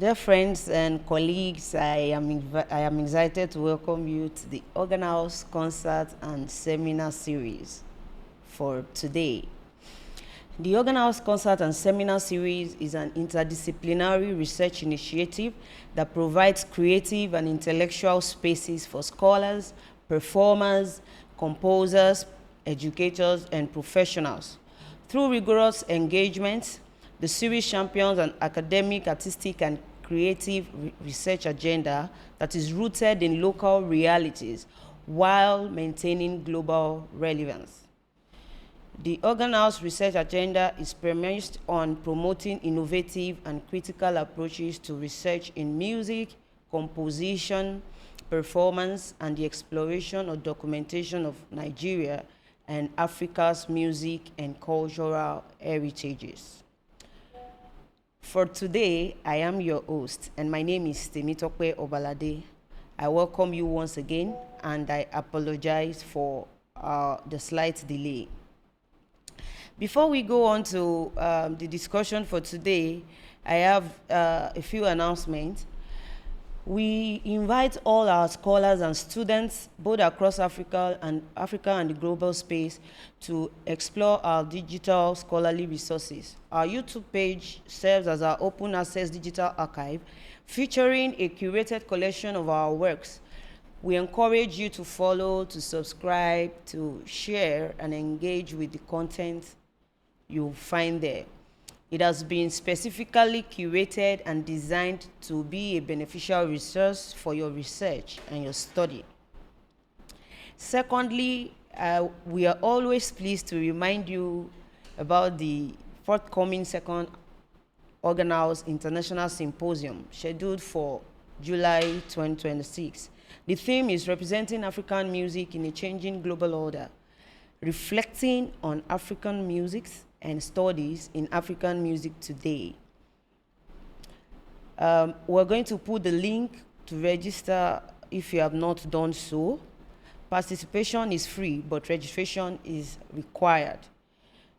Dear friends and colleagues, I am excited to welcome you to the Organ House Concert and Seminar Series for today. The Organ House Concert and Seminar Series is an interdisciplinary research initiative that provides creative and intellectual spaces for scholars, performers, composers, educators, and professionals. Through rigorous engagement, the series champions an academic, artistic, and creative research agenda that is rooted in local realities while maintaining global relevance. The Organ House research agenda is premised on promoting innovative and critical approaches to research in music, composition, performance, and the exploration or documentation of Nigeria and Africa's music and cultural heritages. For today, I am your host, and my name is Temitope Obalade. I welcome you once again, and I apologize for the slight delay. Before we go on to the discussion for today, I have a few announcements. We invite all our scholars and students, both across Africa and the global space, to explore our digital scholarly resources. Our YouTube page serves as our open access digital archive, featuring a curated collection of our works. We encourage you to follow, to subscribe, to share, and engage with the content you'll find there. It has been specifically curated and designed to be a beneficial resource for your research and your study. Secondly, we are always pleased to remind you about the forthcoming second Organ House International Symposium, scheduled for July 2026. The theme is Representing African Music in a Changing Global Order, reflecting on African music and studies in African music today. We're going to put the link to register if you have not done so. Participation is free, but registration is required.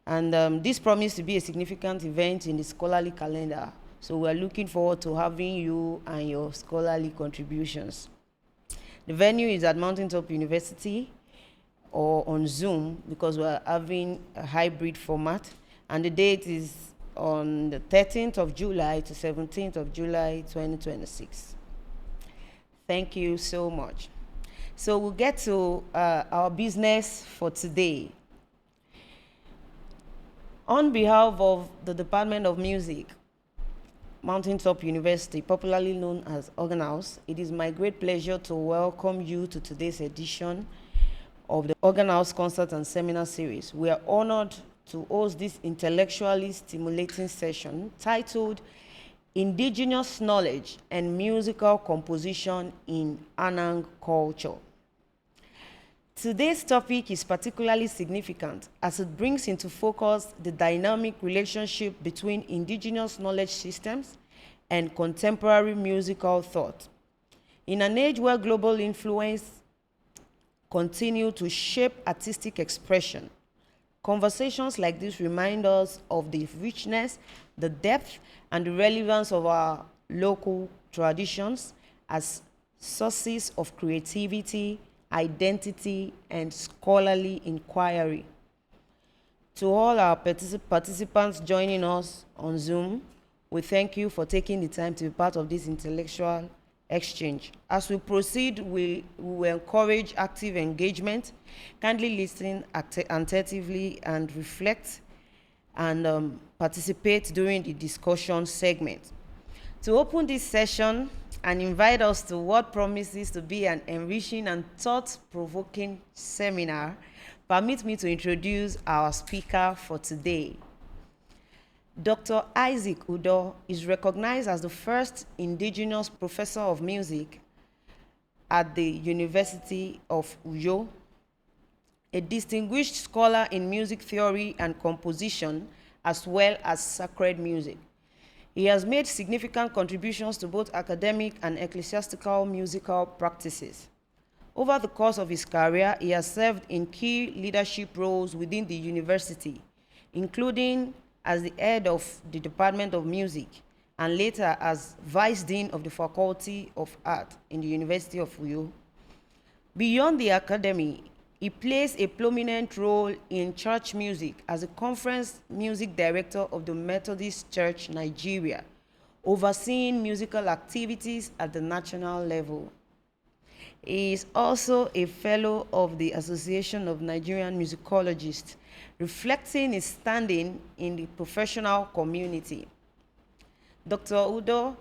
And this promises to be a significant event in the scholarly calendar. So we're looking forward to having you and your scholarly contributions. The venue is at Mountaintop University, or on Zoom, because we're having a hybrid format. And the date is on the 13th of July to 17th of July, 2026. Thank you so much. So we'll get to our business for today. On behalf of the Department of Music, Mountaintop University, popularly known as Organ House, it is my great pleasure to welcome you to today's edition of the Organ House Concert and Seminar Series. We are honored to host this intellectually stimulating session titled Indigenous Knowledge and Musical Composition in Annang Culture. Today's topic is particularly significant as it brings into focus the dynamic relationship between indigenous knowledge systems and contemporary musical thought. In an age where global influence continue to shape artistic expression, conversations like this remind us of the richness, the depth, and the relevance of our local traditions as sources of creativity, identity, and scholarly inquiry. To all our participants joining us on Zoom, we thank you for taking the time to be part of this intellectual exchange. As we proceed, we will encourage active engagement. Kindly listen attentively and reflect and participate during the discussion segment. To open this session and invite us to what promises to be an enriching and thought-provoking seminar, permit me to introduce our speaker for today. Dr. Isaac Udoh is recognized as the first indigenous professor of music at the University of Udoh, a distinguished scholar in music theory and composition, as well as sacred music. He has made significant contributions to both academic and ecclesiastical musical practices. Over the course of his career, he has served in key leadership roles within the university, including as the head of the Department of Music and later as Vice Dean of the Faculty of Art in the University of Udoh. Beyond the academy, he plays a prominent role in church music as a conference music director of the Methodist Church Nigeria, overseeing musical activities at the national level. He is also a fellow of the Association of Nigerian Musicologists, reflecting his standing in the professional community. Dr. Udoh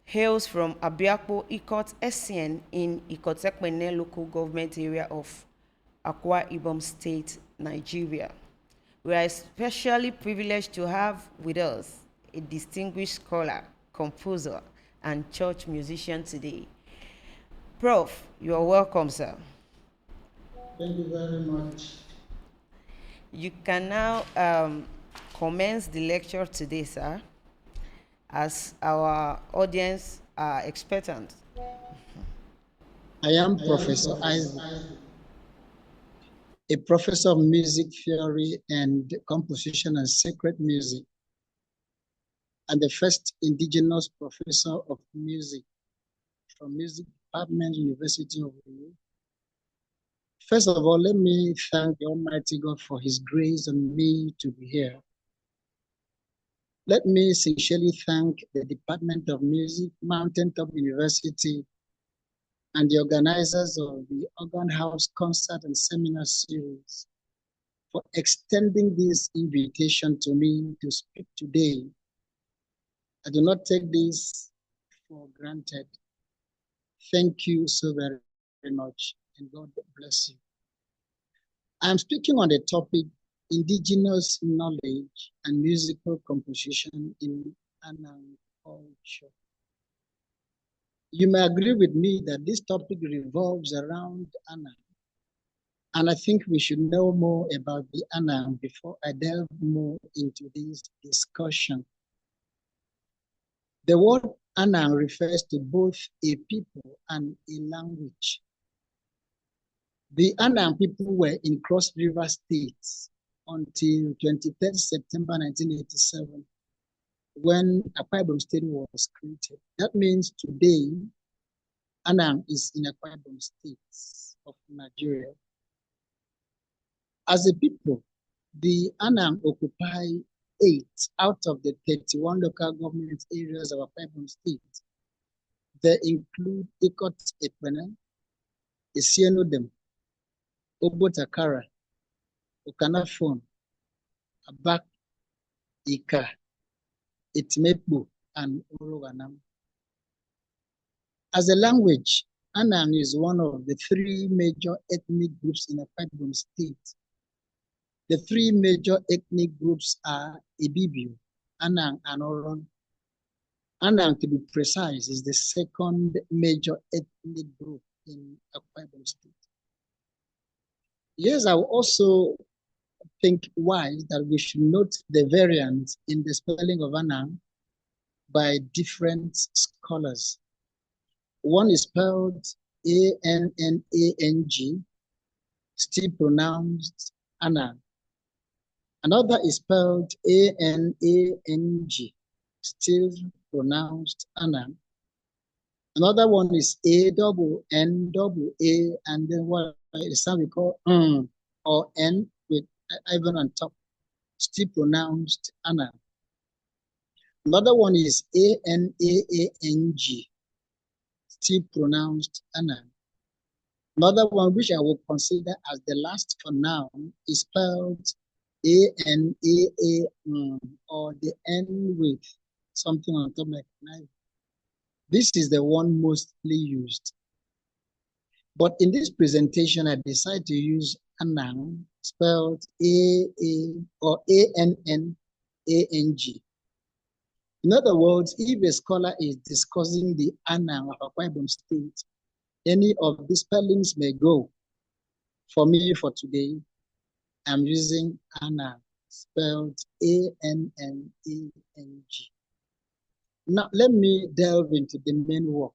hails from Abiakpo Ikot Essien in Ikotekpene local government area of Akwa Ibom State, Nigeria. We are especially privileged to have with us a distinguished scholar, composer, and church musician today. Prof, you are welcome, sir. Thank you very much. You can now commence the lecture today, sir, as our audience are expectant. I am Professor Isaac, a professor of music theory and composition and sacred music, and the first indigenous professor of music from Music Department, University of Udoh. First of all, let me thank the Almighty God for His grace on me to be here. Let me sincerely thank the Department of Music, Mountaintop University, and the organizers of the Organ House Concert and Seminar Series for extending this invitation to me to speak today. I do not take this for granted. Thank you so very, very much, and God bless you. I'm speaking on the topic Indigenous Knowledge and Musical Composition in Annang Culture. You may agree with me that this topic revolves around Annang, and I think we should know more about the Annang before I delve more into this discussion. The word Annang refers to both a people and a language. The Annang people were in Cross River States until 23rd September 1987, when Akwa Ibom State was created. That means today, Annang is in Akwa Ibom State of Nigeria. As a people, the Annang occupy 8 out of the 31 local government areas of Akwa Ibom State. They include Ikot Ekpene, Isienodem, Obotakara, Okanafon, Abak, Ika, Itmekbo, and Oroganam. As a language, Annang is one of the 3 major ethnic groups in Akwa Ibom State. The 3 major ethnic groups are Ibibio, Annang, and Oron. Annang, to be precise, is the 2nd major ethnic group in Akwa Ibom State. Yes, I will also think wise that we should note the variance in the spelling of Annang by different scholars. One is spelled A-N-N-A-N-G, still pronounced Annang. Another is spelled A-N-A-N-G, still pronounced Annang. Another one is A-double-N-double-A, and then what is some we call or N with even on top, still pronounced Annang. Another one is A-N-A-A-N-G, still pronounced Annang. Another one, which I will consider as the last for now, is spelled A-N-A-A, or the N with something on top like knife. This is the one mostly used. But in this presentation, I decided to use Annang, spelled A-A or A-N-N-A-N-G. In other words, if a scholar is discussing the Annang of Akwa Ibom State, any of the spellings may go. For me, for today, I'm using Annang, spelled A-N-N-A-N-G. Now, let me delve into the main work.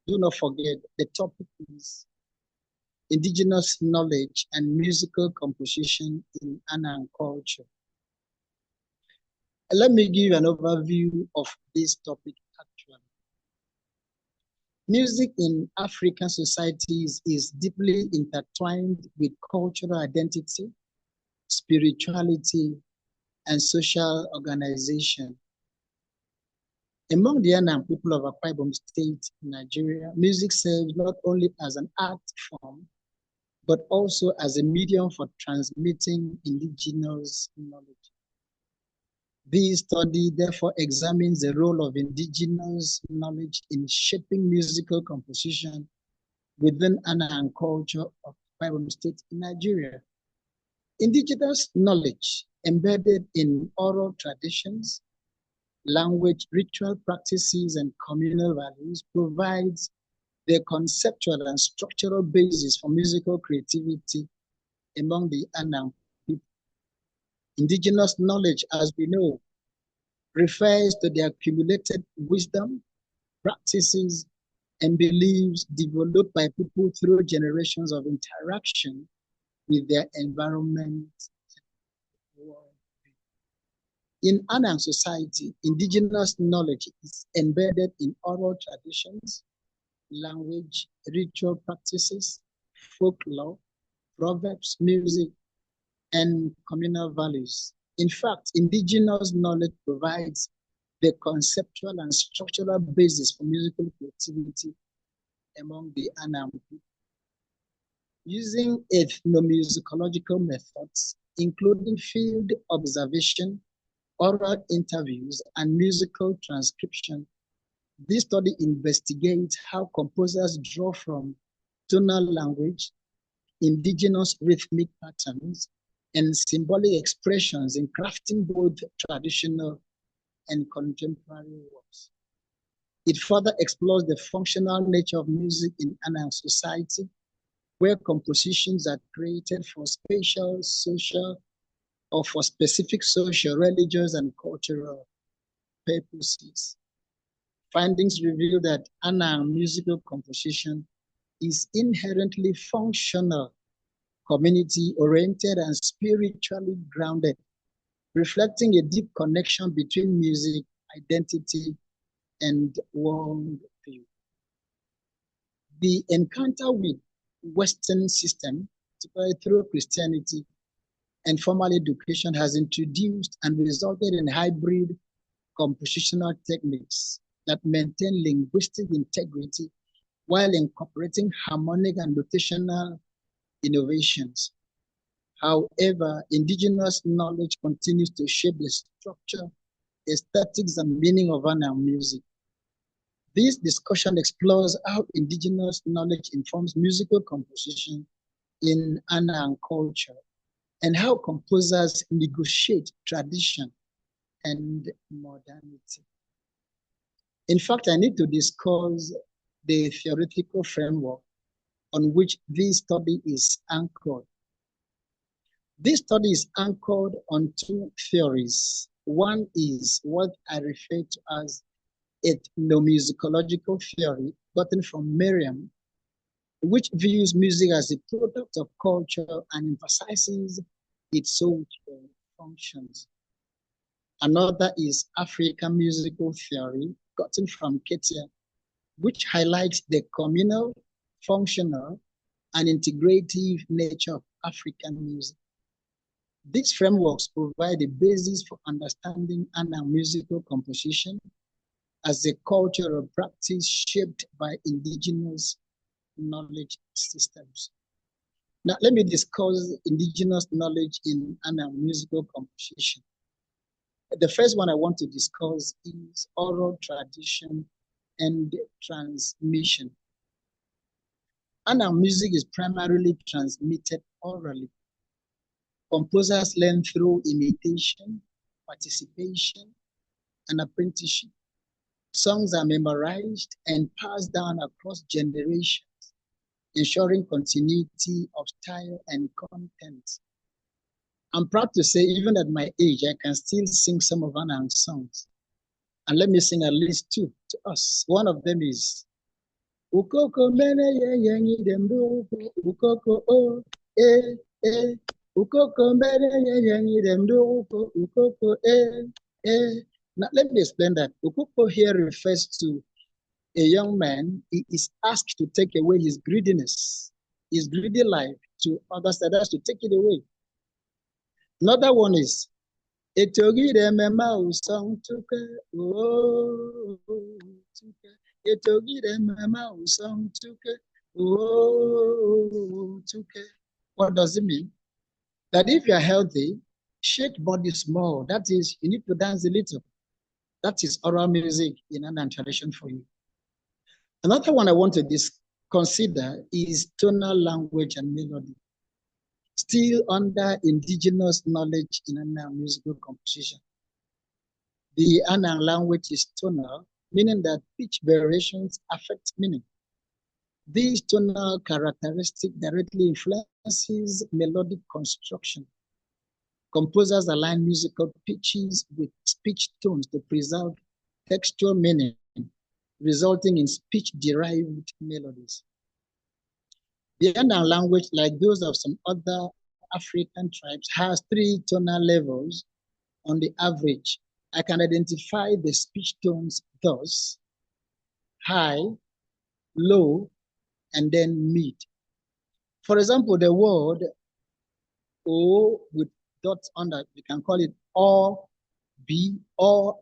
Do not forget, the topic is Indigenous Knowledge and Musical Composition in Annang Culture. Let me give an overview of this topic actually. Music in African societies is deeply intertwined with cultural identity, spirituality, and social organization. Among the Annang people of Akwa Ibom State, Nigeria, music serves not only as an art form, but also as a medium for transmitting indigenous knowledge. This study therefore examines the role of indigenous knowledge in shaping musical composition within Annang culture of Akwa Ibom State in Nigeria. Indigenous knowledge embedded in oral traditions, language, ritual practices, and communal values provides the conceptual and structural basis for musical creativity among the Annang people. Indigenous knowledge, as we know, refers to the accumulated wisdom, practices, and beliefs developed by people through generations of interaction with their environment. In Annang society, indigenous knowledge is embedded in oral traditions, language, ritual practices, folklore, proverbs, music, and communal values. In fact, indigenous knowledge provides the conceptual and structural basis for musical creativity among the Annang people. Using ethnomusicological methods, including field observation, oral interviews, and musical transcription, this study investigates how composers draw from tonal language, indigenous rhythmic patterns, and symbolic expressions in crafting both traditional and contemporary works. It further explores the functional nature of music in Annang society, where compositions are created for spatial, social, or for specific social, religious, and cultural purposes. Findings reveal that Annang musical composition is inherently functional, community-oriented, and spiritually grounded, reflecting a deep connection between music, identity, and worldview. The encounter with Western system, particularly through Christianity and formal education, has introduced and resulted in hybrid compositional techniques that maintain linguistic integrity while incorporating harmonic and notational innovations. However, indigenous knowledge continues to shape the structure, aesthetics, and meaning of Annang music. This discussion explores how indigenous knowledge informs musical composition in Annang culture and how composers negotiate tradition and modernity. In fact, I need to discuss the theoretical framework on which this study is anchored. This study is anchored on two theories. One is what I refer to as ethnomusicological theory, gotten from Merriam, which views music as a product of culture and emphasizes its social functions. Another is African musical theory, gotten from Ketia, which highlights the communal, functional, and integrative nature of African music. These frameworks provide a basis for understanding Annang musical composition as a cultural practice shaped by indigenous knowledge systems. Now, let me discuss indigenous knowledge in Annang musical composition. The first one I want to discuss is oral tradition and transmission. Annang music is primarily transmitted orally. Composers learn through imitation, participation, and apprenticeship. Songs are memorized and passed down across generations, ensuring continuity of style and content. I'm proud to say, even at my age, I can still sing some of Annang's songs. And let me sing at least two to us. One of them is Ukoko mene ye yengi demdo ukoko o Ukoko mene ye yengi demdo ukoko Now, let me explain that. Ukupo here refers to a young man. He is asked to take away his greediness, his greedy life to others, that has to take it away. Another one is, Etogide mema usong tuke, oh, tuke. Etogide mema usong tuke, oh, tuke. What does it mean? That if you are healthy, shake body small. That is, you need to dance a little. That is oral music in an tradition for you. Another one I want to consider is tonal language and melody. Still under indigenous knowledge in Annang musical composition. The Annang language is tonal, meaning that pitch variations affect meaning. These tonal characteristics directly influences melodic construction. Composers align musical pitches with speech tones to preserve textual meaning, resulting in speech-derived melodies. The Annang language, like those of some other African tribes, has 3 tonal levels on the average. I can identify the speech tones thus: high, low, and then mid. For example, the word O with dots under, you can call it O, B, or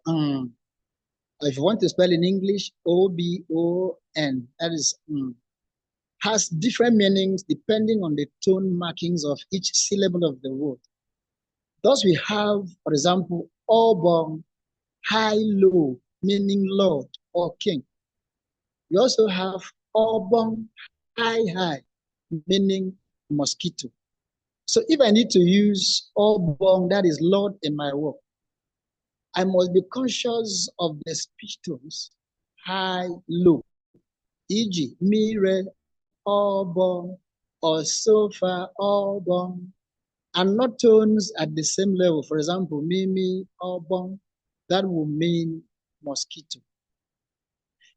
if you want to spell in English, O-B-O-N, that is has different meanings depending on the tone markings of each syllable of the word. Thus we have, for example, Obong, high, low, meaning Lord or King. We also have Obong, high, high, meaning mosquito. So if I need to use Obong, that is Lord, in my work, I must be conscious of the speech tones, high, low, e.g., mi, re, Obong, or sofa, Obong, and not tones at the same level. For example, mimi, Obong, that will mean mosquito.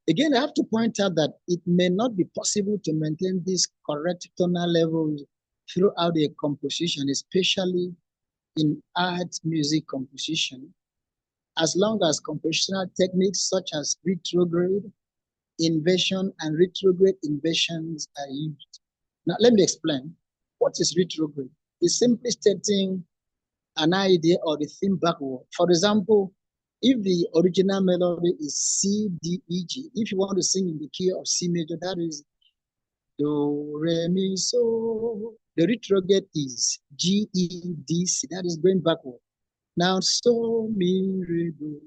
Again, I have to point out that it may not be possible to maintain these correct tonal levels throughout a composition, especially in art music composition, as long as compositional techniques such as retrograde, inversion, and retrograde inversions are used. Now, let me explain. What is retrograde? It's simply stating an idea or the theme backward. For example, if the original melody is C, D, E, G, if you want to sing in the key of C major, that is Do, Re, Mi, So. The retrograde is G, E, D, C, that is going backward. Now, So, Mi, Re, Do.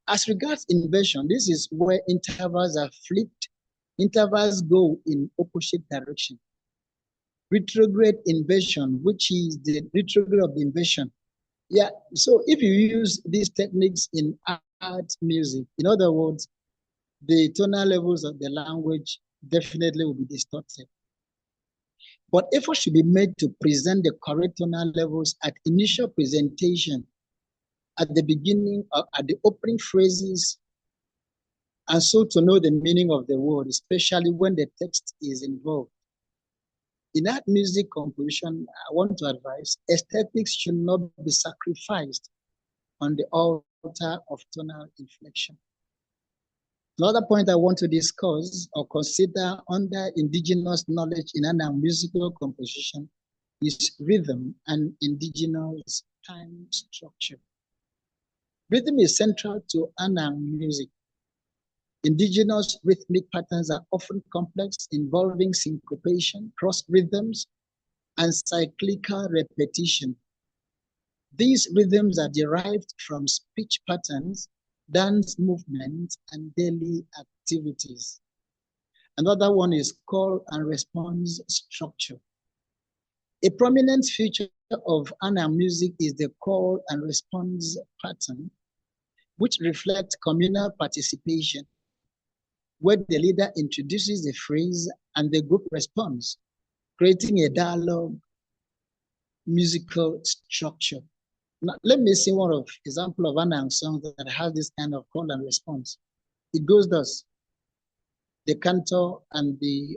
As regards inversion, this is where intervals are flipped. Intervals go in opposite direction. Retrograde inversion, which is the retrograde of the inversion. Yeah, so if you use these techniques in art music, in other words, the tonal levels of the language definitely will be distorted. But effort should be made to present the correct tonal levels at initial presentation, at the beginning, or at the opening phrases, and so to know the meaning of the word, especially when the text is involved. In art music composition, I want to advise, aesthetics should not be sacrificed on the altar of tonal inflection. Another point I want to discuss or consider under indigenous knowledge in Annang musical composition is rhythm and indigenous time structure. Rhythm is central to Annang music. Indigenous rhythmic patterns are often complex, involving syncopation, cross rhythms, and cyclical repetition. These rhythms are derived from speech patterns, dance movements, and daily activities. Another one is call and response structure. A prominent feature of Annang music is the call and response pattern, which reflects communal participation, where the leader introduces the phrase and the group responds, creating a dialogue musical structure. Now, let me see one of example of Annang song that has this kind of call and response. It goes thus: the cantor and the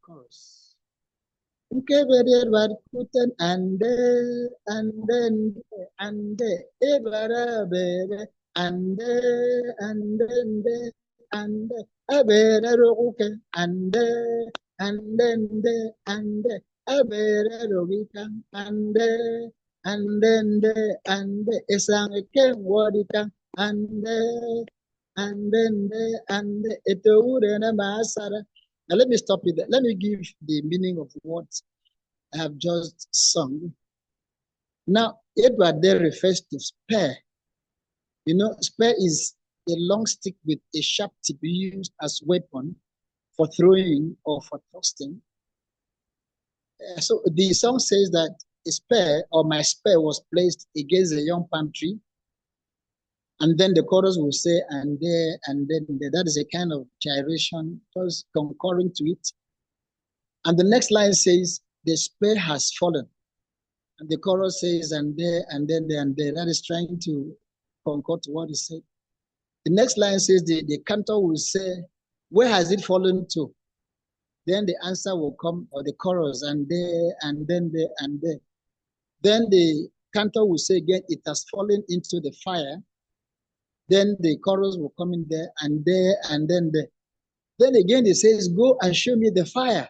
chorus. Nkebeder var kuten ande ebara bere ande ande abere roguke ande abere rogika ande esangke wadika ande etoure na masara. Now let me stop it there. Let me give the meaning of what I have just sung. Now, Edward there refers to spear. You know, spear is a long stick with a sharp tip used as weapon for throwing or for thrusting. So the song says that a spear or my spear was placed against a young palm tree. And then the chorus will say, and there, and then there. That is a kind of gyration, just concurring to it. And the next line says, the spear has fallen. And the chorus says, and there, and then there, and there. That is trying to concur to what is said. The next line says, the cantor will say, where has it fallen to? Then the answer will come, or the chorus, and there, and then there, and there. Then the cantor will say again, it has fallen into the fire. Then the chorus will come in there, and then there. Then again, it says, go and show me the fire.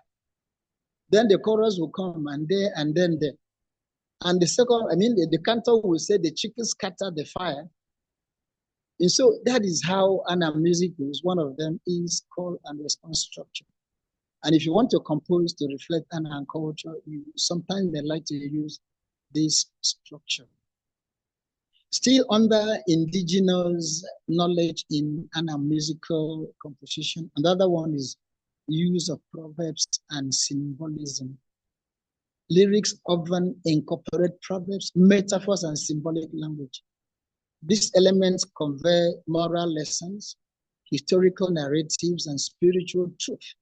Then the chorus will come, and there, and then there. And the second, the cantor will say, the chickens scatter the fire. And so that is how Annang music goes. One of them is call and response structure. And if you want to compose to reflect Annang culture, sometimes they like to use this structure. Still under indigenous knowledge in Annang musical composition, another one is use of proverbs and symbolism. Lyrics often incorporate proverbs, metaphors, and symbolic language. These elements convey moral lessons, historical narratives, and spiritual truth,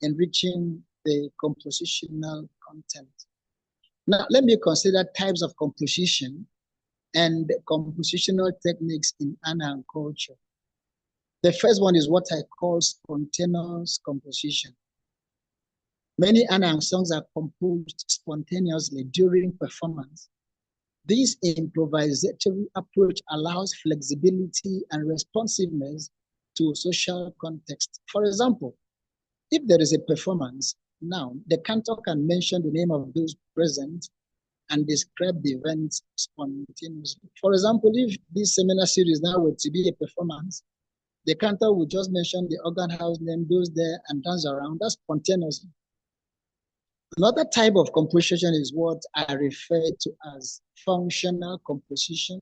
enriching the compositional content. Now, let me consider types of composition and compositional techniques in Annang culture. The first one is what I call spontaneous composition. Many Annang songs are composed spontaneously during performance. This improvisatory approach allows flexibility and responsiveness to social context. For example, if there is a performance, now the cantor can mention the name of those present and describe the event spontaneously. For example, if this seminar series now were to be a performance, the cantor would just mention the organ house name, those there, and dance around. That's spontaneously. Another type of composition is what I refer to as functional composition.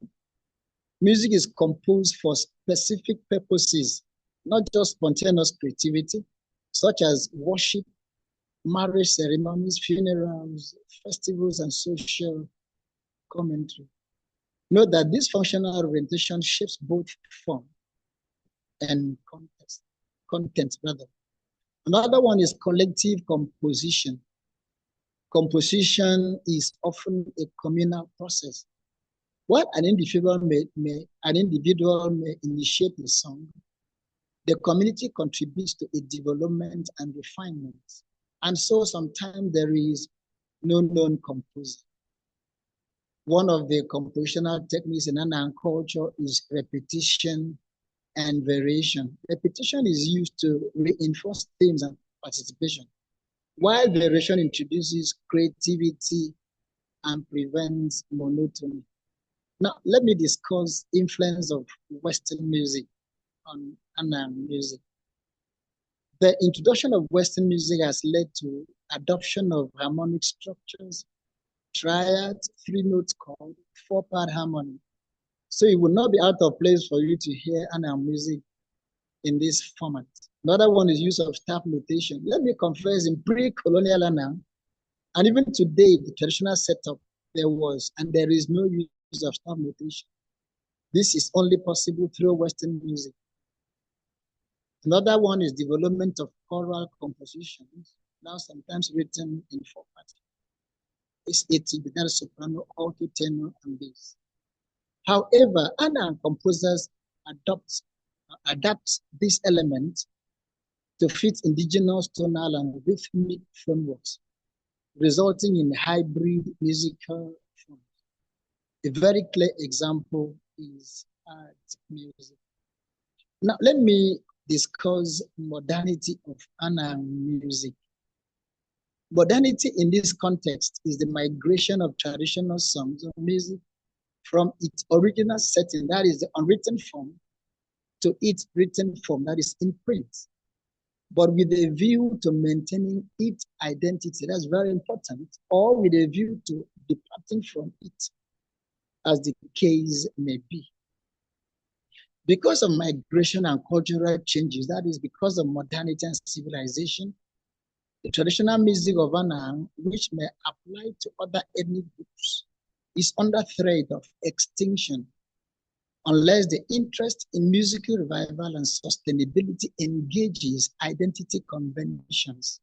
Music is composed for specific purposes, not just spontaneous creativity, such as worship, marriage ceremonies, funerals, festivals, and social commentary. Note that this functional orientation shapes both form and content rather. Another one is collective composition. Composition is often a communal process. While an individual may initiate a song, the community contributes to its development and refinement. And so sometimes there is no known composer. One of the compositional techniques in Annang culture is repetition and variation. Repetition is used to reinforce themes and participation, while variation introduces creativity and prevents monotony. Now, let me discuss influence of Western music on Annang music. The introduction of Western music has led to adoption of harmonic structures, triad, 3-note chord, 4-part harmony. So it would not be out of place for you to hear Annang music in this format. Another one is use of staff notation. Let me confess, in pre-colonial Annang, and even today, the traditional setup, there was, and there is no use of staff notation. This is only possible through Western music. Another one is development of choral compositions, now sometimes written in 4 parts. It's 18, guitar, soprano, alto, tenor, and bass. However, Annang composers adapt this element to fit indigenous tonal and rhythmic frameworks. resulting in hybrid musical forms. A very clear example is art music. Now, let me discuss modernity of Annang music. Modernity in this context is the migration of traditional songs of music from its original setting, that is the unwritten form, to its written form, that is in print, but with a view to maintaining its identity. That's very important, or with a view to departing from it, as the case may be. Because of migration and cultural changes, that is because of modernity and civilization, the traditional music of Annang, which may apply to other ethnic groups, is under threat of extinction unless the interest in musical revival and sustainability engages identity conventions.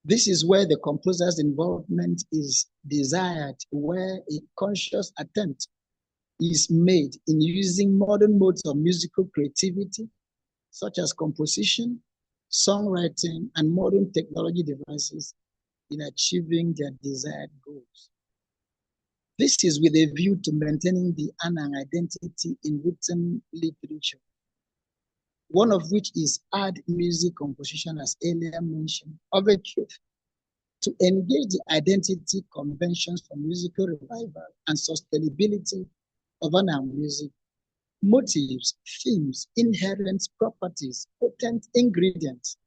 This is where the composer's involvement is desired, where a conscious attempt is made in using modern modes of musical creativity, such as composition, songwriting, and modern technology devices in achieving their desired goals. This is with a view to maintaining the Annang identity in written literature, one of which is art music composition, as earlier mentioned, of a truth, to engage the identity conventions for musical revival and sustainability of Annang music, motives, themes, inherent properties, potent ingredients,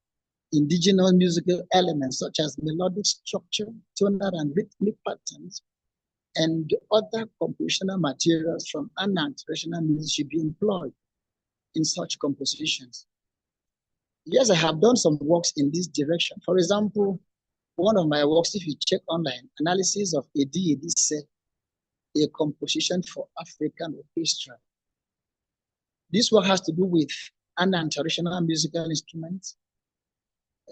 indigenous musical elements such as melodic structure, tonal and rhythmic patterns, and other compositional materials from Annang traditional music should be employed in such compositions. Yes, I have done some works in this direction. For example, one of my works, if you check online, analysis of Edise, a composition for African orchestra. This work has to do with Annang traditional musical instruments,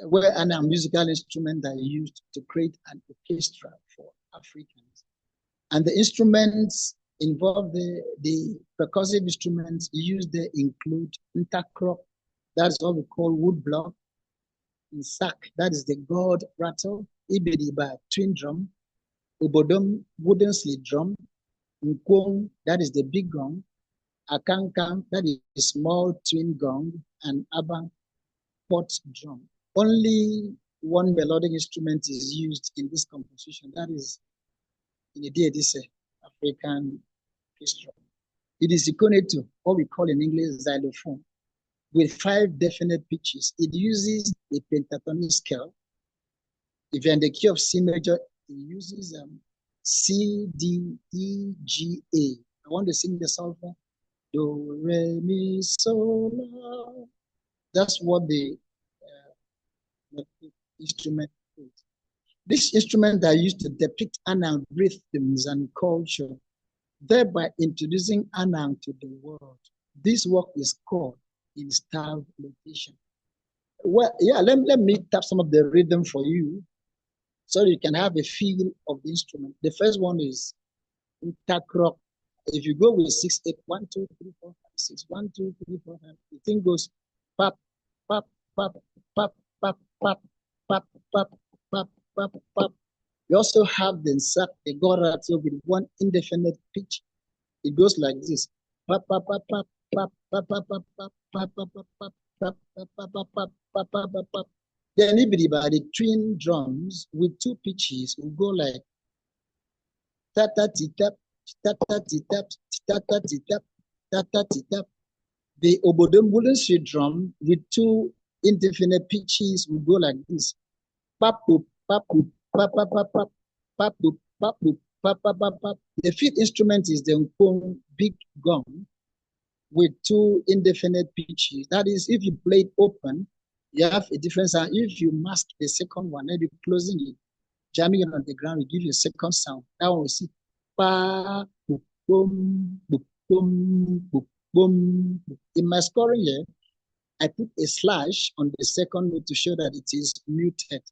where Annang musical instruments are used to create an orchestra for Africans. And the instruments involved, the percussive instruments used there include ntakrok, that's what we call wood block, nsak, that is the gourd rattle, ibediba, twin drum, obodom, wooden slide drum, nkwong, that is the big gong, akankang, that is a small twin gong, and abang, pot drum. Only one melodic instrument is used in this composition, that is in the Edise African orchestra. It is equivalent to what we call in English xylophone, with 5 definite pitches. It uses a pentatonic scale. If you're in the key of C major, it uses C, D, E, G, A. I want to sing the solfa. Do, re, mi, so, la. That's what the instrument is. This instrument are used to depict Annang rhythms and culture, thereby introducing Annang to the world. This work is called in style notation. Well, yeah, let me tap some of the rhythm for you so you can have a feel of the instrument. The first one is ntakrok. If you go with 6, 8, 1, 2, 3, 4, 5, 6, 1, 2, 3, 4, 5, the thing goes pop, pop, pop, pop, pop, pop, pop, pop, pop, pop, pop. We also have the nsak, the gorato with one indefinite pitch. It goes like this. Pop, pop, pop, pop, pop, pop, pop, pop, pop, pop, pop, pop, pop, pop, pop, pop, pop, pop, pop, pop. Then by the twin drums with 2 pitches will go like ta ta ti tap, ta ta ti tap, ta ta ti tap, ta ta ti tap. The obodom wooden string drum with 2 indefinite pitches will go like this. Pap poop, pap poop, pap pap pap pap, pap poop, pap poop, pap pap pap pap. The 5th instrument is the nkong, big gong, with 2 indefinite pitches. That is, if you play it open, you have a different sound. If you mask the second one, maybe closing it, jamming it on the ground, it gives you a second sound. That one we see pa, boop, boom, boop, boom, boop, boom. In my scoring here, I put a slash on the second note to show that it is muted.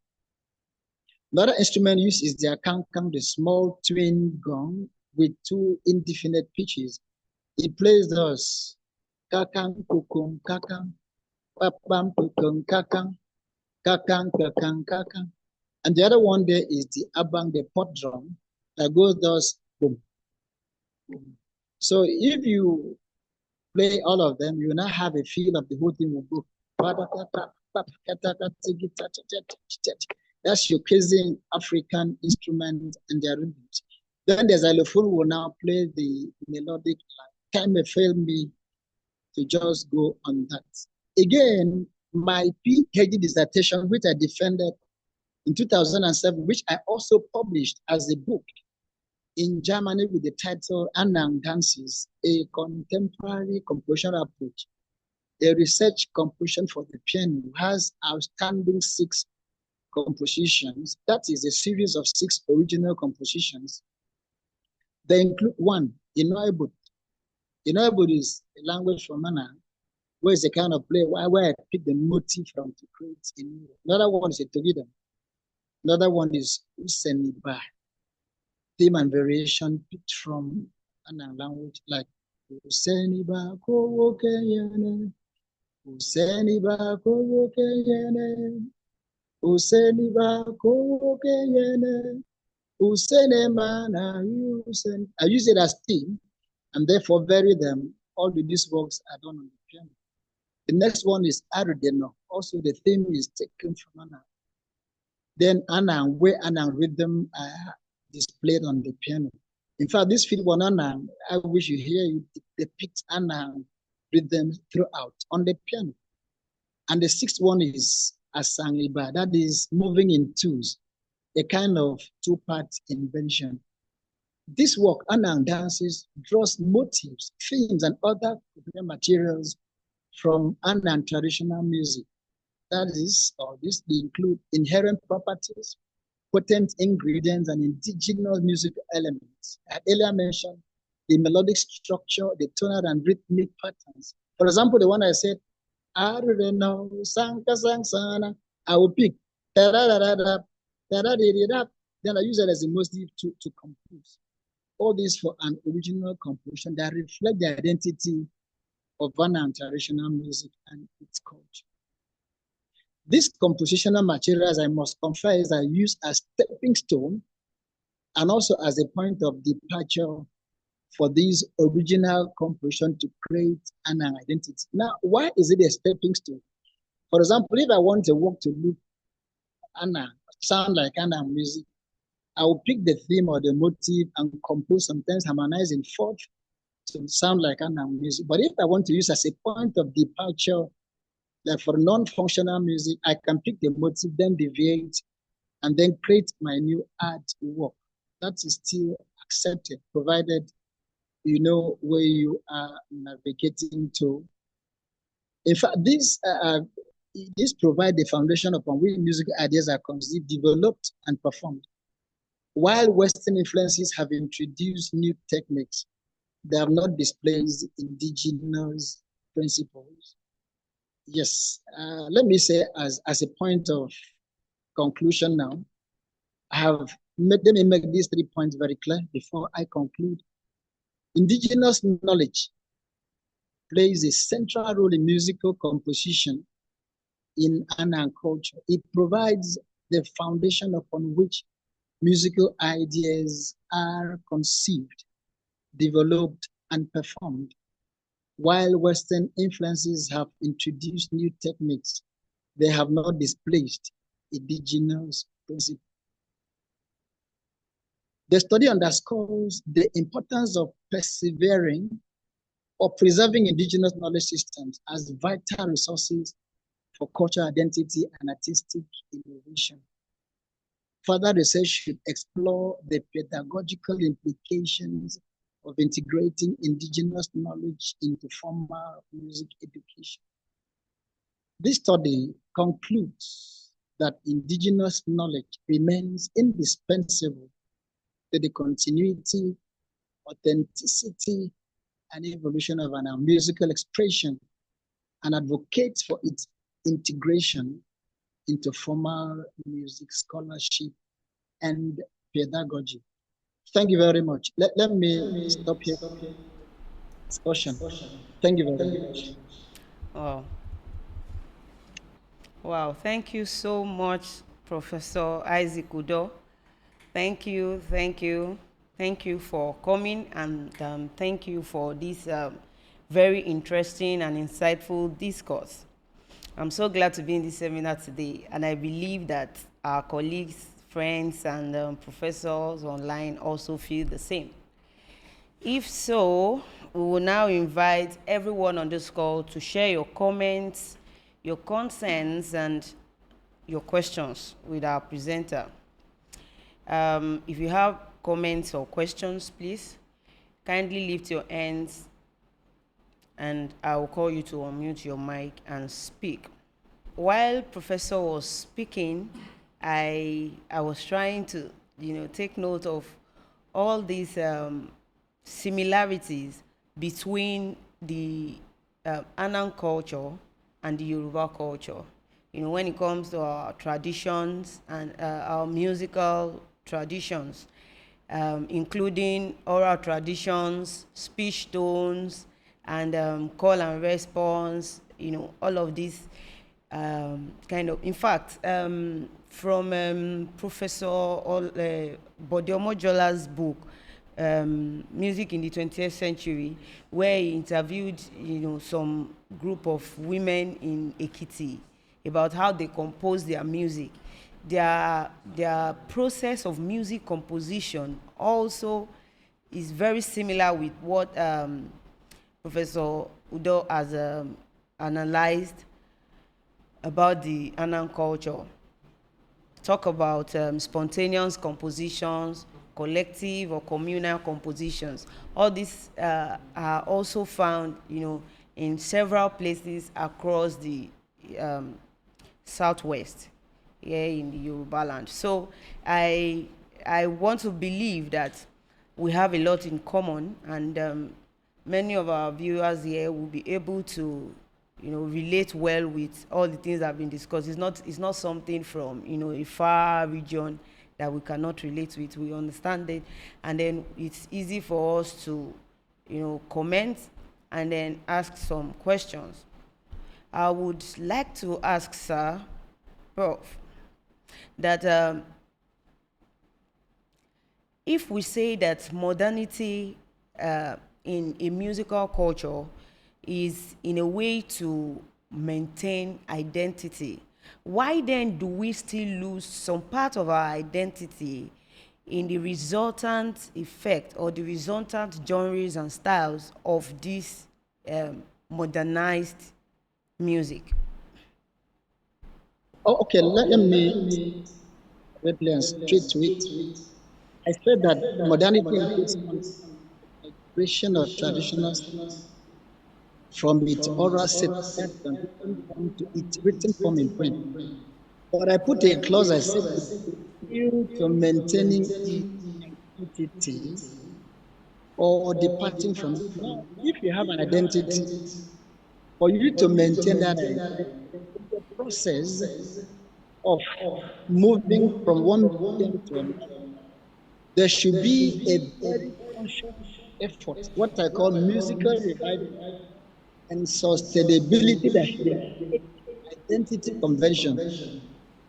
Another instrument used is the akankang, the small twin gong with 2 indefinite pitches. It plays thus kakang kukung kakang, papam kukung kakang, kakang kakang kakang. And the other one there is the abang, the pot drum, that does boom, boom. So if you play all of them, you now have a feel of the whole thing will go. That's showcasing African instruments and their rhythms. Then the xylophone will now play the melodic line. Time may fail me to just go on that. Again, my PhD dissertation, which I defended in 2007, which I also published as a book in Germany with the title Annang Dances, a contemporary compositional approach, a research composition for the piano, has outstanding 6 compositions. That is a series of 6 original compositions. They include 1, Inoibut. Inoibut is a language from Annang, where it's a kind of play where I pick the motif from to create a new. Another one is a Togida. Another one is Useniba, theme and variation picked from Annang language, like Useniba Kowokeyene, Useniba Kowokeyene, Useniba Kowokeyene, Usenemana Usen. I use it as theme and therefore vary them. All of these works are done on the piano. The next one is Arudeno. Also, the theme is taken from Annang. Then Annang, where Annang rhythm are displayed on the piano. In fact, this film on Annang, I wish you hear it depicts Annang rhythm throughout on the piano. And the 6th one is Asangiba, that is moving in twos, a kind of 2-part invention. This work, Annang Dances, draws motifs, themes, and other materials from Annang traditional music. That is, this include inherent properties, potent ingredients, and indigenous musical elements. I earlier mentioned the melodic structure, the tonal and rhythmic patterns. For example, the one I said, I don't know, I will pick, then I use it as a motif to compose. All this for an original composition that reflect the identity of Annang traditional music and its culture. These compositional materials, I must confess, are used as stepping stone and also as a point of departure for these original composition to create an identity. Now, why is it a stepping stone? For example, if I want a work to look Annang, sound like Annang music, I will pick the theme or the motif and compose, sometimes harmonize in 4th to sound like Annang music. But if I want to use as a point of departure, like for non-functional music, I can pick the motif, then deviate, and then create my new artwork. That is still accepted, provided you know where you are navigating to. In fact, this provides the foundation upon which musical ideas are conceived, developed, and performed. While Western influences have introduced new techniques, they have not displaced indigenous principles. Yes, let me say as a point of conclusion now, let me make these 3 points very clear before I conclude. Indigenous knowledge plays a central role in musical composition in Annang culture. It provides the foundation upon which musical ideas are conceived, developed, and performed. While Western influences have introduced new techniques, they have not displaced indigenous principles. The study underscores the importance of persevering or preserving indigenous knowledge systems as vital resources for cultural identity and artistic innovation. Further research should explore the pedagogical implications of integrating indigenous knowledge into formal music education. This study concludes that indigenous knowledge remains indispensable to the continuity, authenticity, and evolution of our musical expression, and advocates for its integration into formal music scholarship and pedagogy. Thank you very much. Let me stop here. Discussion. Thank you very much. Wow. Wow, thank you so much, Professor Isaac Udoh. Thank you, thank you, thank you for coming, and thank you for this very interesting and insightful discourse. I'm so glad to be in this seminar today, and I believe that our colleagues, friends, and professors online also feel the same. If so, we will now invite everyone on this call to share your comments, your concerns, and your questions with our presenter. If you have comments or questions, please kindly lift your hands and I will call you to unmute your mic and speak. While Professor was speaking, I was trying to, take note of all these similarities between the Annang culture and the Yoruba culture. When it comes to our traditions and our musical traditions, including oral traditions, speech tones, and call and response, all of these kind of, in fact, from Professor Bodiomo Jola's book, Music in the 20th Century, where he interviewed, some group of women in Ekiti about how they compose their music. Their process of music composition also is very similar with what Professor Udoh has analyzed about the Annang culture. Talk about spontaneous compositions, collective or communal compositions. All these are also found, in several places across the Southwest, here in the Yoruba land. So I want to believe that we have a lot in common, and many of our viewers here will be able to, relate well with all the things that have been discussed. It's not something from, a far region that we cannot relate with. We understand it, and then it's easy for us to, comment and then ask some questions. I would like to ask Sir Prof that if we say that modernity in a musical culture is in a way to maintain identity, why then do we still lose some part of our identity in the resultant effect or the resultant genres and styles of this modernized music? Oh, okay, let me reply and straight to it. I said that modernity is based on migration of traditional from its oral set transition form to its written form in print. But I put a clause, I said, due to maintaining its identity or departing from it. Now, if you have an identity, for you to maintain that identity, it's a process of moving from one medium to another. There should be a very conscious effort, what I call musical revival and sustainability that should take identity convention.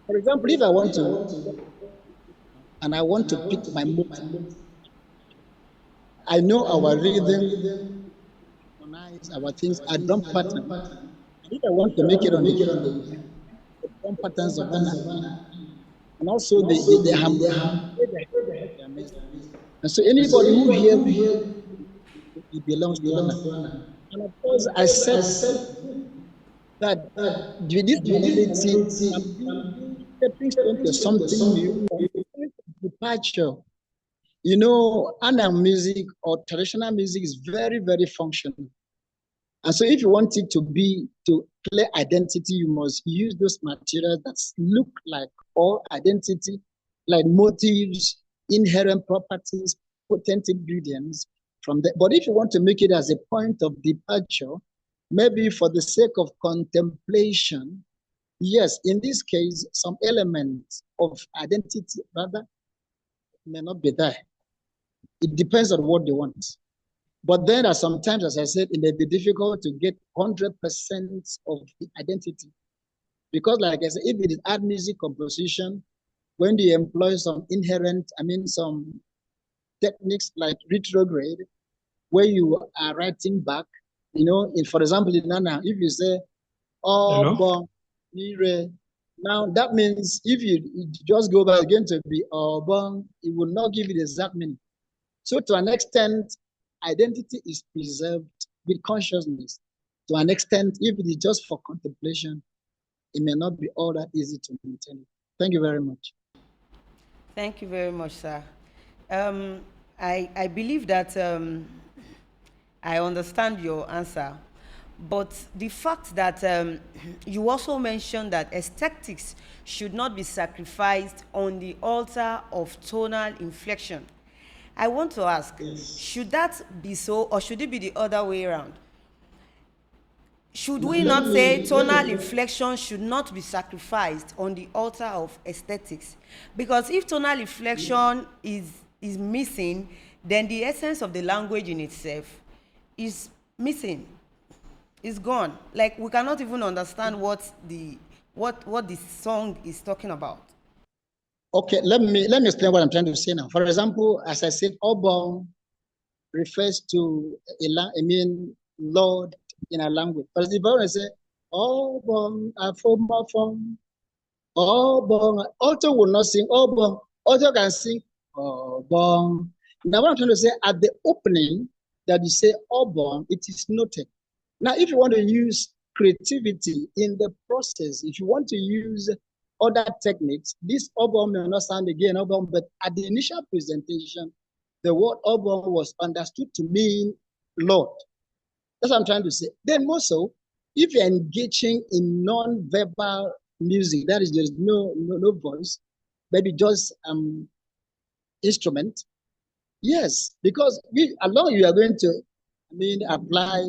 For example, if I want to and I want to pick my motive, I know our rhythm, our things are drum pattern. And if I want to make it on the keyboard, the drum patterns of Anna, and also the harmonic, and so anybody who hears it belongs to Anna. And of course, I said that with this modernity can be stepping stone to something new or departure. Annang music or traditional music is very, very functional. And so if you want it to clear identity, you must use those materials that look like all identity, like motives, inherent properties, potent ingredients from that. But if you want to make it as a point of departure, maybe for the sake of contemplation, yes, in this case, some elements of identity rather may not be there. It depends on what they want. But then at sometimes, as I said, it may be difficult to get 100% of the identity. Because like I said, if it is art music composition, when you employ some some techniques like retrograde, where you are writing back, for example, in Annang, if you say, oh, bon, mire, now that means if you just go back again to be oh, bon, it will not give you the exact meaning. So to an extent, identity is preserved with consciousness. To an extent, if it is just for contemplation, it may not be all that easy to maintain. Thank you very much. Thank you very much, sir. I believe that I understand your answer, but the fact that you also mentioned that aesthetics should not be sacrificed on the altar of tonal inflection. I want to ask, should that be so, or should it be the other way around? Should we not say tonal inflection should not be sacrificed on the altar of aesthetics? Because if tonal inflection is missing, then the essence of the language in itself is missing. It's gone. Like, we cannot even understand what the song is talking about. Okay, let me explain what I'm trying to say now. For example, as I said, Obong refers to Lord in a language. But the Bible say, Obong, Afomafom, Obong. Author will not sing Obong. Author can sing Obong. Now, what I'm trying to say, at the opening that you say Obong, it is noted. Now, if you want to use creativity in the process, if you want to use other techniques, this Obong may not sound again Obong, but at the initial presentation, the word Obong was understood to mean Lord. That's what I'm trying to say. Then also, if you're engaging in non-verbal music, that is, there's no voice, maybe just instrument. Yes, because along you are going to apply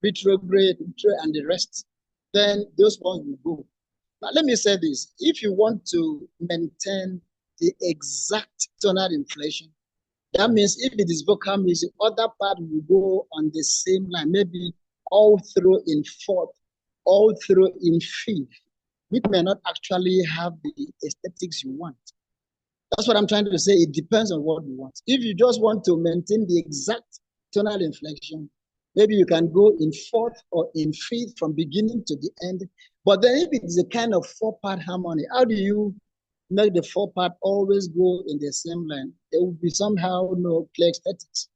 retrograde and the rest, then those ones will go. Now let me say this: if you want to maintain the exact tonal inflation, that means if it is vocal music, other part will go on the same line, maybe all through in fourth, all through in fifth, which may not actually have the aesthetics you want. That's what I'm trying to say. It depends on what you want. If you just want to maintain the exact tonal inflection, maybe you can go in fourth or in fifth from beginning to the end. But then if it is a kind of four-part harmony, how do you make the four-part always go in the same line? There will be somehow no clear aesthetics.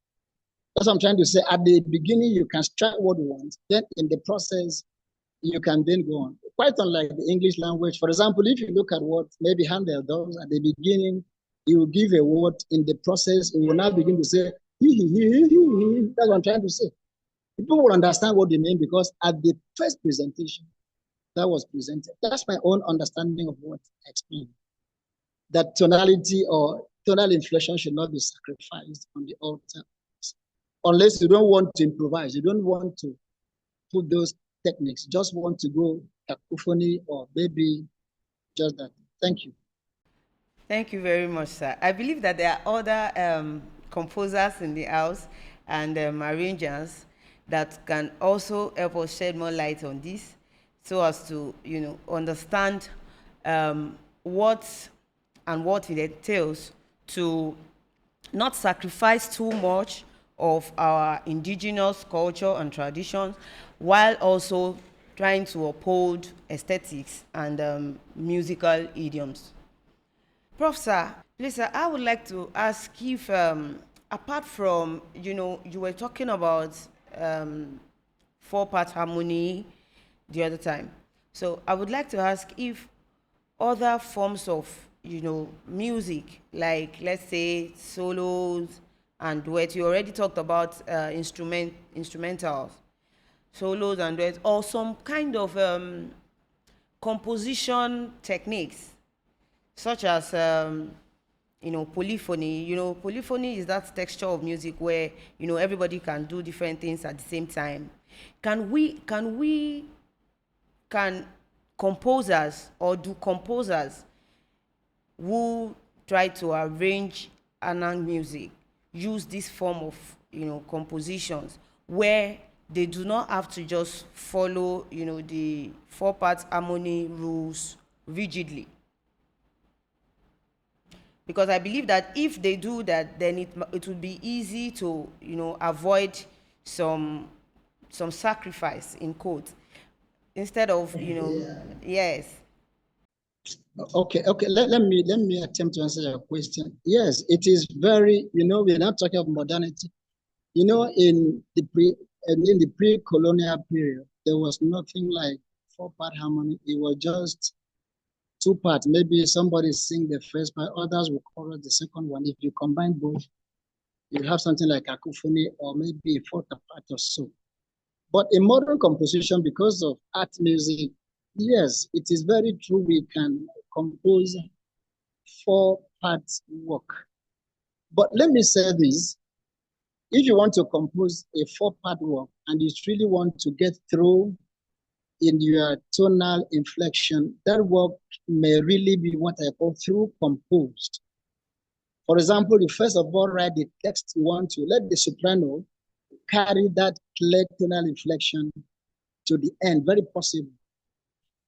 That's what I'm trying to say. At the beginning, you can strike what you want. Then in the process, you can then go on. Quite unlike the English language. For example, if you look at what maybe Handel does at the beginning, he will give a word. In the process, he will now begin to say, that's what I'm trying to say. People will understand what they mean because at the first presentation that was presented, that's my own understanding of what I explained. That tonality or tonal inflection should not be sacrificed on the altar. Unless you don't want to improvise, you don't want to put those techniques, just want to go cacophony or maybe just that. Thank you. Thank you very much, sir. I believe that there are other composers in the house and arrangers that can also help us shed more light on this, so as to understand what it entails to not sacrifice too much of our indigenous culture and traditions, while also trying to uphold aesthetics and musical idioms. Prof, sir, please, sir, I would like to ask if, apart from, you were talking about four-part harmony the other time. So I would like to ask if other forms of, music, like, let's say, solos and duets, you already talked about instrumentals, solos and duets, or some kind of composition techniques, such as polyphony. Polyphony is that texture of music where everybody can do different things at the same time. Can composers, or do composers who try to arrange Annang music use this form of compositions where they do not have to just follow the four-part harmony rules rigidly? Because I believe that if they do that, then it would be easy to, avoid some sacrifice in quote, instead of, yes. Okay. Let me attempt to answer your question. Yes, it is very, we're not talking of modernity. In the pre-colonial period, there was nothing like four-part harmony. It was just two parts. Maybe somebody sing the first part, others will chorus the second one. If you combine both, you have something like cacophony or maybe a fourth part or so. But in modern composition, because of art music, yes, it is very true. We can compose four-part work. But let me say this. If you want to compose a four-part work and you really want to get through in your tonal inflection, that work may really be what I call through composed. For example, you first of all write the text you want to, let the soprano carry that clear tonal inflection to the end, very possible.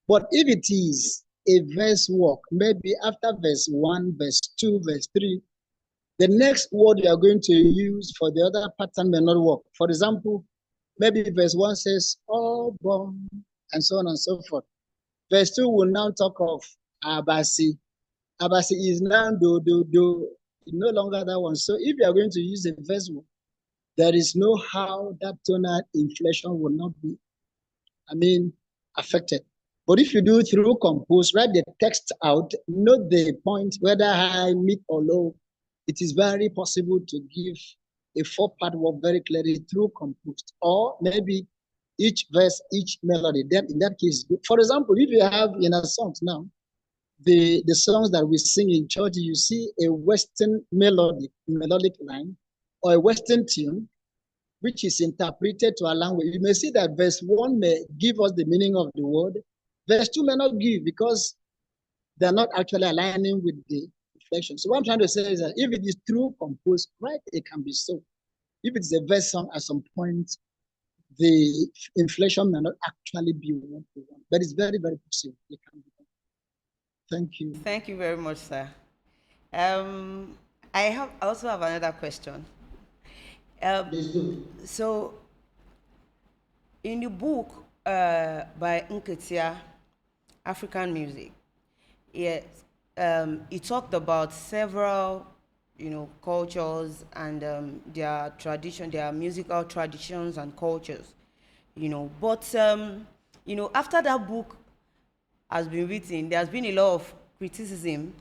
But if it is a verse work, maybe after verse 1, verse 2, verse 3, the next word you are going to use for the other pattern may not work. For example, maybe verse 1 says, oh, bom, and so on and so forth. Verse 2 will now talk of abasi. Abasi is now do, no longer that one. So if you are going to use a verse one, there is no how that tonal inflection will not be, affected. But if you do through compose, write the text out, note the point, whether high, mid, or low, it is very possible to give a four-part work very clearly through composed, or maybe each verse, each melody. Then in that case, for example, if you have in a song now, the songs that we sing in church, you see a Western melodic line, or a Western tune, which is interpreted to a language. You may see that verse 1 may give us the meaning of the word. Verse 2 may not give because they're not actually aligning with the inflection. So what I'm trying to say is that if it is true composed, right, it can be so. If it's a verse song at some point, the inflation may not actually be one to one, but it's very, very possible. It can be done. Thank you. Thank you very much, sir. I also have another question. Please do. So, in the book by Nketia, African Music, yes, he talked about several, cultures and their tradition, their musical traditions and cultures, But, after that book has been written, there has been a lot of criticism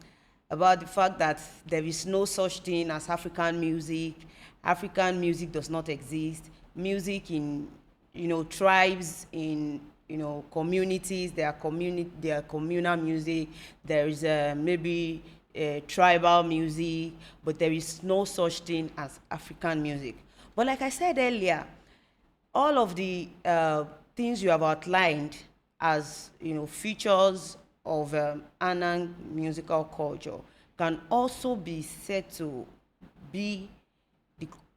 about the fact that there is no such thing as African music. African music does not exist. Music in, tribes, in, communities, there are communal music. There is maybe tribal music, but there is no such thing as African music. But like I said earlier, all of the things you have outlined as features of Annang musical culture can also be said to be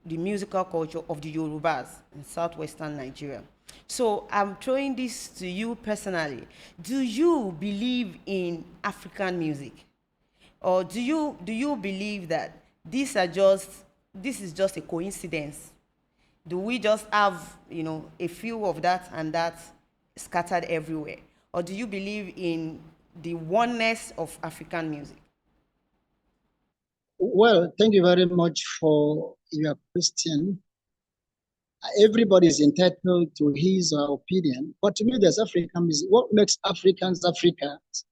the musical culture of the Yorubas in southwestern Nigeria. So I'm throwing this to you personally. Do you believe in African music? Or do you believe that this is just a coincidence? Do we just have, a few of that and that scattered everywhere? Or do you believe in the oneness of African music? Well, thank you very much for your question. Everybody is entitled to his or her opinion, but to me, there's African music. What makes Africans Africans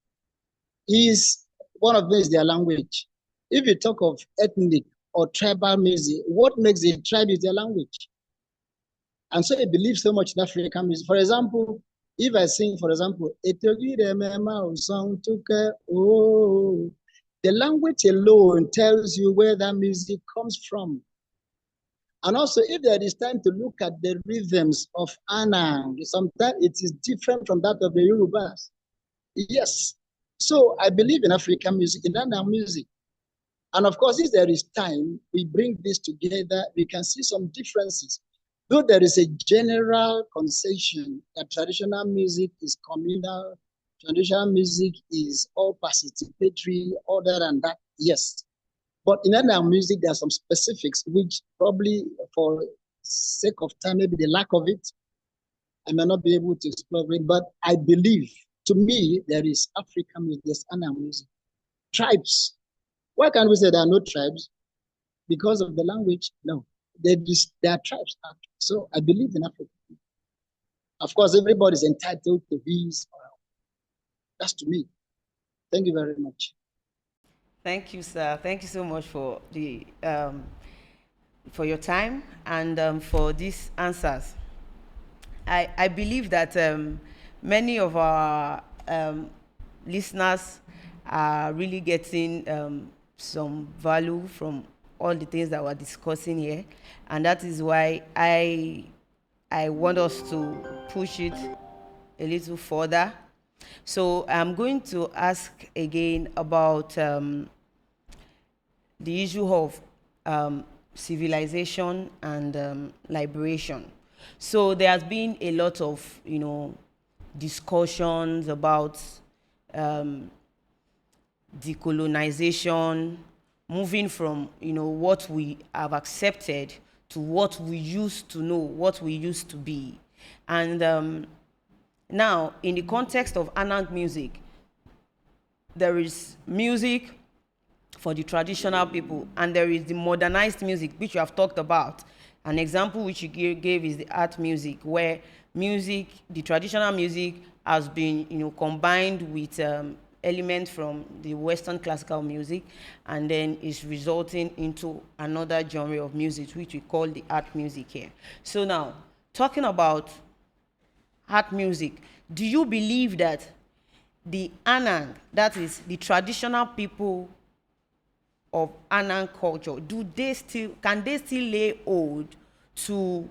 is one of them is their language. If you talk of ethnic or tribal music, what makes a tribe is their language. And so I believe so much in African music. For example, if I sing, for example, oh, the language alone tells you where that music comes from. And also, if there is time to look at the rhythms of Annang, sometimes it is different from that of the Yorubas. Yes. So I believe in African music, in Annang music. And of course, if there is time, we bring this together, we can see some differences. Though there is a general concession that traditional music is communal, traditional music is all participatory, other than that, yes. But in Annang music, there are some specifics, which probably for sake of time, maybe the lack of it, I may not be able to explore it, but I believe, to me, there is African music, there's Annang music. Tribes. Why can't we say there are no tribes? Because of the language? No. There are tribes. So I believe in Africa. Of course, everybody is entitled to his or her. That's to me. Thank you very much. Thank you, sir. Thank you so much for the for your time and for these answers. I believe that many of our listeners are really getting some value from all the things that we're discussing here, and that is why I want us to push it a little further. So I'm going to ask again about the issue of civilization and liberation. So there has been a lot of, discussions about decolonization, moving from, what we have accepted to what we used to know, what we used to be. And now, in the context of Annang music, there is music for the traditional people, and there is the modernized music, which you have talked about. An example which you gave is the art music, where music, the traditional music, has been, combined with elements from the Western classical music, and then is resulting into another genre of music, which we call the art music here. So now, talking about art music, do you believe that the Annang, that is the traditional people of Annang culture, can they still lay hold to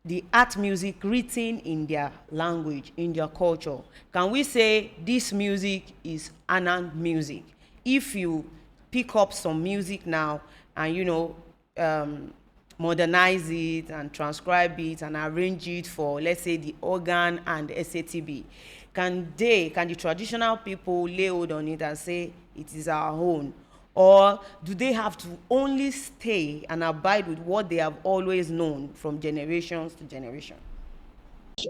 the art music written in their language, in their culture? Can we say this music is Annang music? If you pick up some music now and modernize it and transcribe it and arrange it for, let's say, the organ and SATB, can the traditional people lay hold on it and say it is our own? Or do they have to only stay and abide with what they have always known from generations to generation?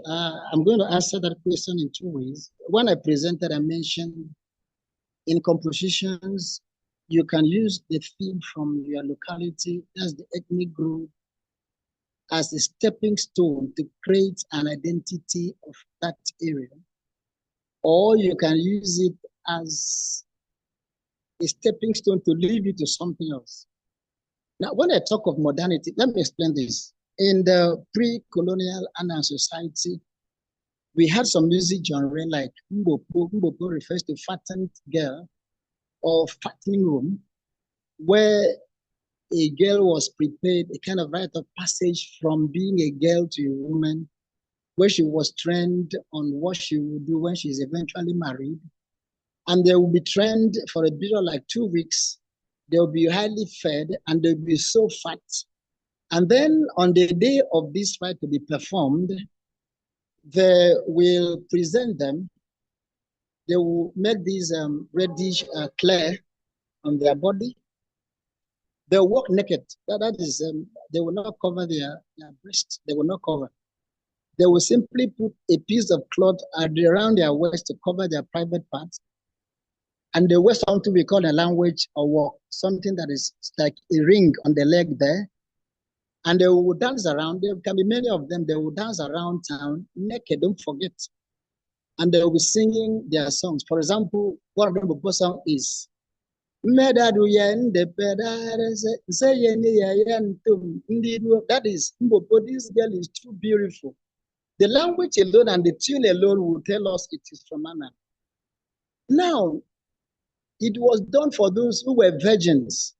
I'm going to answer that question in two ways. When I presented, I mentioned in compositions, you can use the theme from your locality, as the ethnic group, as a stepping stone to create an identity of that area. Or you can use it as a stepping stone to lead you to something else. Now, when I talk of modernity, let me explain this. In the pre-colonial Annang society, we had some music genre like Mbopo. Mbopo refers to fattened girl or fattening room, where a girl was prepared, a kind of rite of passage from being a girl to a woman, where she was trained on what she would do when she's eventually married. And they will be trained for a period like 2 weeks. They'll be highly fed and they'll be so fat. And then on the day of this rite to be performed, they will present them. They will make these reddish clay on their body. They'll walk naked. That is, they will not cover their breasts. They will not cover. They will simply put a piece of cloth around their waist to cover their private parts. And they wear something we call a language or walk, something that is like a ring on the leg there. And they will dance around. There can be many of them. They will dance around town naked, don't forget. And they will be singing their songs. For example, one of them, the song is that is, this girl is too beautiful. The language alone and the tune alone will tell us it is from Annang. Now, it was done for those who were virgins.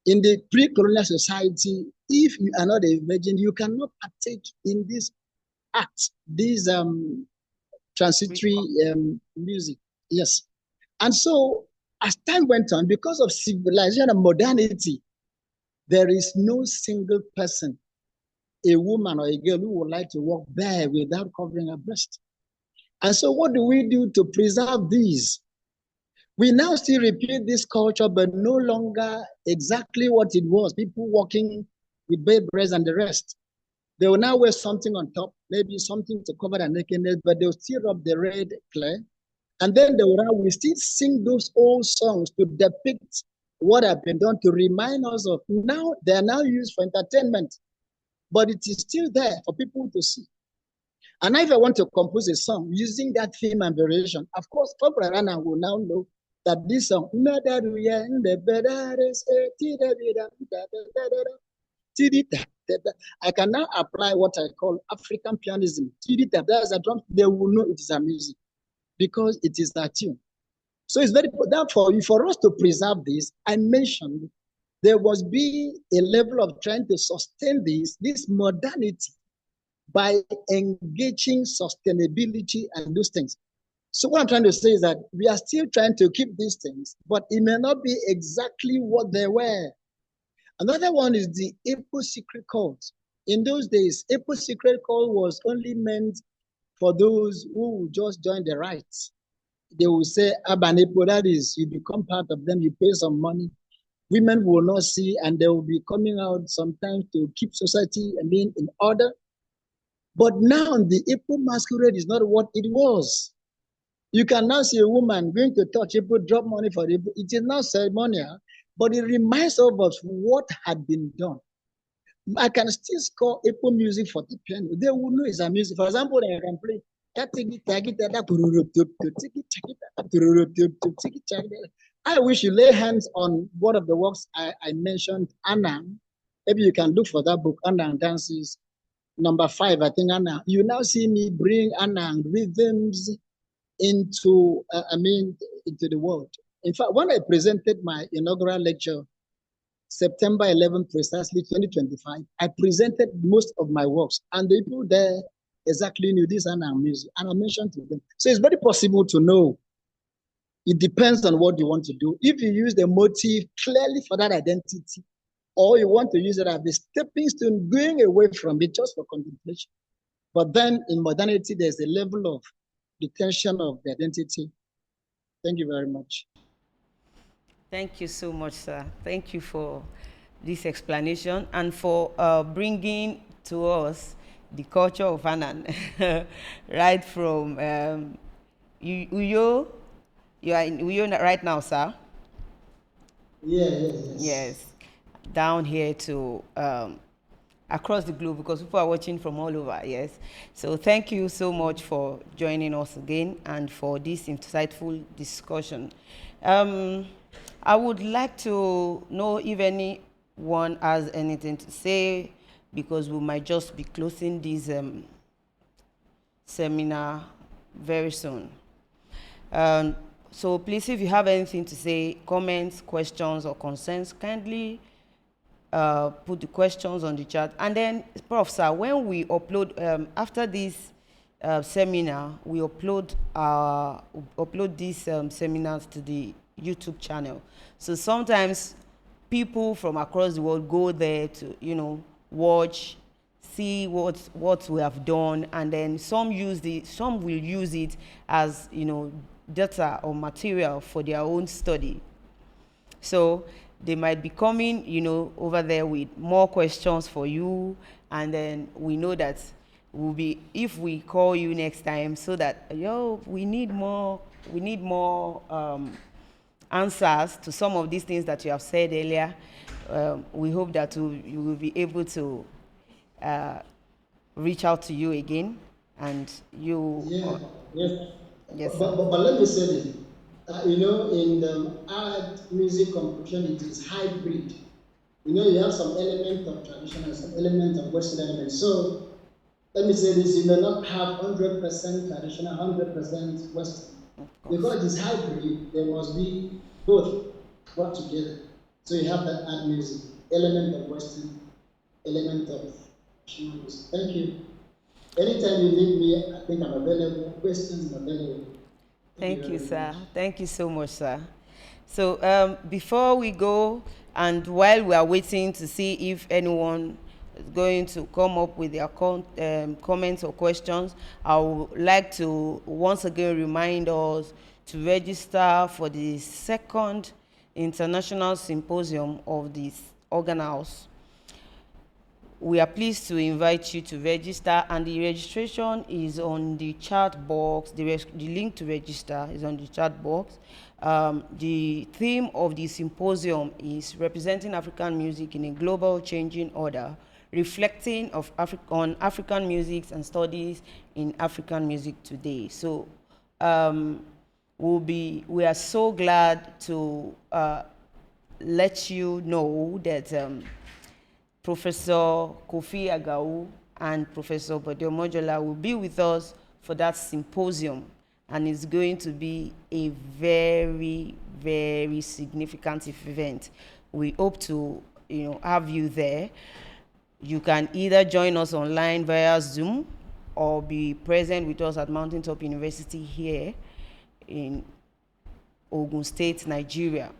In the pre-colonial society, if you are not a virgin, you cannot partake in this act, this transitory music. Yes. And so, as time went on, because of civilization and modernity, there is no single person, a woman or a girl, who would like to walk bare without covering her breast. And so what do we do to preserve these? We now still repeat this culture, but no longer exactly what it was. People walking with bare breasts and the rest. They will now wear something on top, maybe something to cover their nakedness, but they'll still rub the red clay. And then we still sing those old songs to depict what have been done, to remind us of now. They are now used for entertainment, but it is still there for people to see. And if I want to compose a song using that theme and variation, of course, Prof. Annang will now know that this song, I can now apply what I call African pianism. There's a drum, they will know it is a music because it is that tune. So it's very important for us to preserve this. I mentioned there must be a level of trying to sustain this modernity by engaging sustainability and those things. So what I'm trying to say is that we are still trying to keep these things, but it may not be exactly what they were. Another one is the Epo secret code. In those days, Epo secret code was only meant for those who just join the rites. They will say, Abanepo, that is, you become part of them, you pay some money. Women will not see, and they will be coming out sometimes to keep society, in order. But now the Epo masquerade is not what it was. You can now see a woman going to touch Epo, drop money for Epo. It is not ceremonial, but it reminds us of what had been done. I can still score Epo music for the piano. They will know it's a music. For example, I can play. I wish you lay hands on one of the works I mentioned, Annang. Maybe you can look for that book, Annang Dances, number 5, I think, Annang. You now see me bring Annang rhythms into the world. In fact, when I presented my inaugural lecture, September 11th, precisely 2025, I presented most of my works, and the people there exactly knew this Annang music, and I mentioned to them. So it's very possible to know. It depends on what you want to do. If you use the motif clearly for that identity, or you want to use it as a stepping stone, going away from it just for contemplation. But then in modernity, there's a level of detention of the identity. Thank you very much. Thank you so much, sir. Thank you for this explanation and for bringing to us the culture of Annang, right from Udoh. You are in Udoh right now, sir? Yes. Down here to across the globe, because people are watching from all over, yes. So thank you so much for joining us again and for this insightful discussion. I would like to know if anyone has anything to say, because we might just be closing this seminar very soon. So please, if you have anything to say, comments, questions, or concerns, kindly put the questions on the chat. And then, Prof, sir, when we upload, after this seminar, we upload these seminars to the YouTube channel. So sometimes people from across the world go there to, watch, see what we have done, and then some will use it as, data or material for their own study. So they might be coming, over there with more questions for you, and then we know that if we call you next time, so that we need more answers to some of these things that you have said earlier. We hope that you will be able to reach out to you again, and you. Yes. But let me say this. In the art, music composition, it is hybrid. You have some element of traditional, some element of Western element. So let me say this: you may not have 100% traditional, 100% Western, because it's hybrid. There must be both work together. So you have that art music element of Western, element of traditional music. Thank you. Anytime you need me, I think I'm available. Questions, I'm available. Thank you, sir. Thank you so much, sir. So before we go, and while we are waiting to see if anyone is going to come up with their comments or questions, I would like to once again remind us to register for the second international symposium of this organ house. We are pleased to invite you to register, and the registration is on the chat box. The link to register is on the chat box. The theme of the symposium is representing African music in a global changing order, reflecting on African music and studies in African music today. So we are so glad to let you know that Professor Kofi Agau and Professor Bodio Mojola will be with us for that symposium, and it's going to be a very, very significant event. We hope to, have you there. You can either join us online via Zoom or be present with us at Mountaintop University here in Ogun State, Nigeria.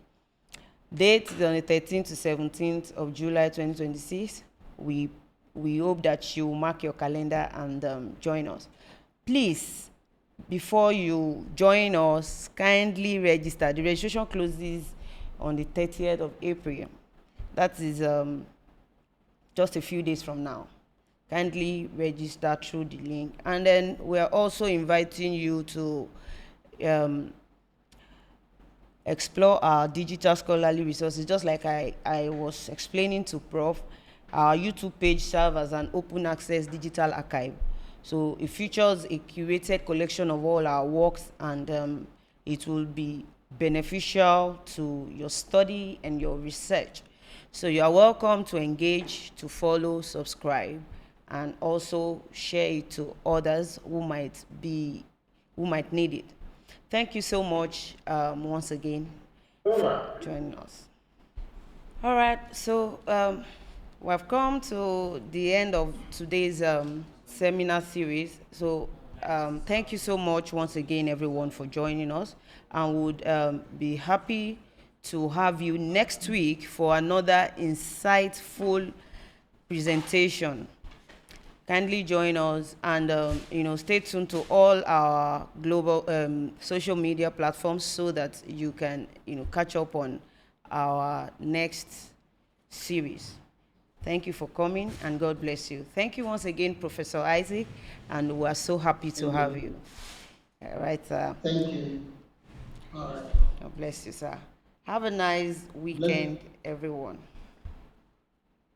Date is on the 13th to 17th of July 2026. We hope that you mark your calendar and join us. Please, before you join us, kindly register. The registration closes on the 30th of April. That is just a few days from now. Kindly register through the link. And then we are also inviting you to explore our digital scholarly resources. Just like I was explaining to Prof, our YouTube page serves as an open access digital archive. So it features a curated collection of all our works, and it will be beneficial to your study and your research. So you are welcome to engage, to follow, subscribe, and also share it to others who might need it. Thank you so much once again for joining us. All right, so we've come to the end of today's seminar series. So thank you so much once again, everyone, for joining us. And would be happy to have you next week for another insightful presentation. Kindly join us, and stay tuned to all our global social media platforms so that you can catch up on our next series. Thank you for coming, and God bless you. Thank you once again, Professor Isaac, and we are so happy to have you. All right, sir. Thank you. All right. God bless you, sir. Have a nice weekend, everyone.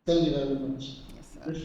Thank you very much. Yes, sir.